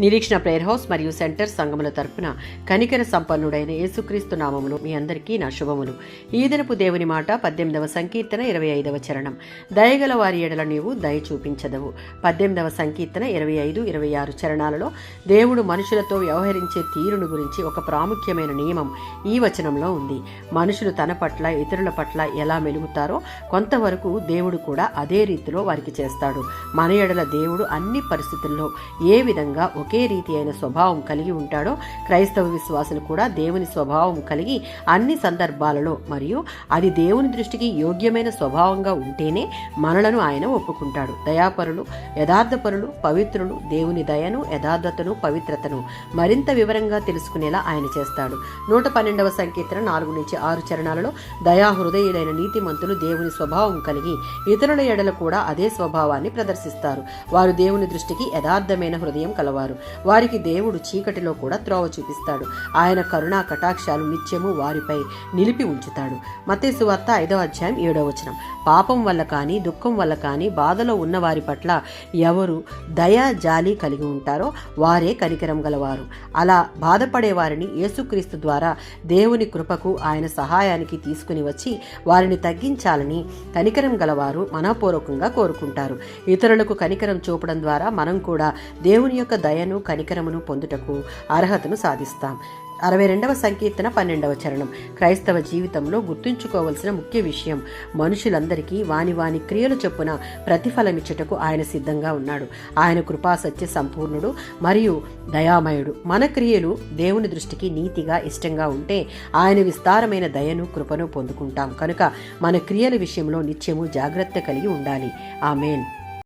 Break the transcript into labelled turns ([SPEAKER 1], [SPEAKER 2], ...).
[SPEAKER 1] నిరీక్షణ prayer house మరియు centre సంఘముల తరపున కనికర సంపన్నుడైన యేసుక్రీస్తు నామములు మీ అందరికీ నా శుభములు. ఈ దినపు దేవుని మాట 18వ సంకీర్తన 25వ చరణం. దయగల వారి ఎడల నీవు దయ చూపించదవు. 18వ సంకీర్తన 25, 26 చరణాలలో దేవుడు మనుషులతో వ్యవహరించే తీరును గురించి ఒక ప్రాముఖ్యమైన నియమం ఈ వచనంలో ఉంది. మనుషులు తన పట్ల ఇతరుల పట్ల ఎలా మెలుగుతారో కొంతవరకు దేవుడు కూడా అదే రీతిలో వారికి చేస్తాడు. మన ఎడల దేవుడు అన్ని పరిస్థితుల్లో ఏ విధంగా ఒకే రీతి అయిన స్వభావం కలిగి ఉంటాడో క్రైస్తవ విశ్వాసులు కూడా దేవుని స్వభావం కలిగి అన్ని సందర్భాలలో మరియు అది దేవుని దృష్టికి యోగ్యమైన స్వభావంగా ఉంటేనే మనలను ఆయన ఒప్పుకుంటాడు. దయాపరులు, యథార్థపరులు, పవిత్రులు దేవుని దయను, యథార్థతను, పవిత్రతను మరింత వివరంగా తెలుసుకునేలా ఆయన చేస్తాడు. 112వ సంకీర్తన 4-6 చరణాలలో దయా హృదయులైన నీతిమంతులు దేవుని స్వభావం కలిగి ఇతరుల ఎడల కూడా అదే స్వభావాన్ని ప్రదర్శిస్తారు. వారు దేవుని దృష్టికి యథార్థమైన హృదయం కలవారు. వారికి దేవుడు చీకటిలో కూడా త్రోవ చూపిస్తాడు. ఆయన కరుణా కటాక్షాలు నిత్యము వారిపై నిలిపి ఉంచుతాడు. మత్తయి సువార్త 5వ అధ్యాయం 7వ వచనం. పాపం వల్ల కానీ దుఃఖం వల్ల కానీ బాధలో ఉన్న వారి పట్ల ఎవరు దయా జాలి కలిగి ఉంటారో వారే కనికరం గలవారు. అలా బాధపడే వారిని యేసుక్రీస్తు ద్వారా దేవుని కృపకు ఆయన సహాయానికి తీసుకుని వచ్చి వారిని తగ్గించాలని కనికరం గలవారు మనపూర్వకంగా కోరుకుంటారు. ఇతరులకు కనికరం చూపడం ద్వారా మనం కూడా దేవుని యొక్క దయను కనికరమును పొందుటకు అర్హతను సాధిస్తాం. 62వ సంకీర్తన 12వ చరణం. క్రైస్తవ జీవితంలో గుర్తుంచుకోవలసిన ముఖ్య విషయం మనుషులందరికీ వాని వాని క్రియలు చొప్పున ప్రతిఫలమిచ్చుటకు ఆయన సిద్ధంగా ఉన్నాడు. ఆయన కృపాసత్య సంపూర్ణుడు మరియు దయామయుడు. మన క్రియలు దేవుని దృష్టికి నీతిగా ఇష్టంగా ఉంటే ఆయన విస్తారమైన దయను కృపను పొందుకుంటాం. కనుక మన క్రియల విషయంలో నిత్యము జాగ్రత్త కలిగి ఉండాలి. ఆమేన్.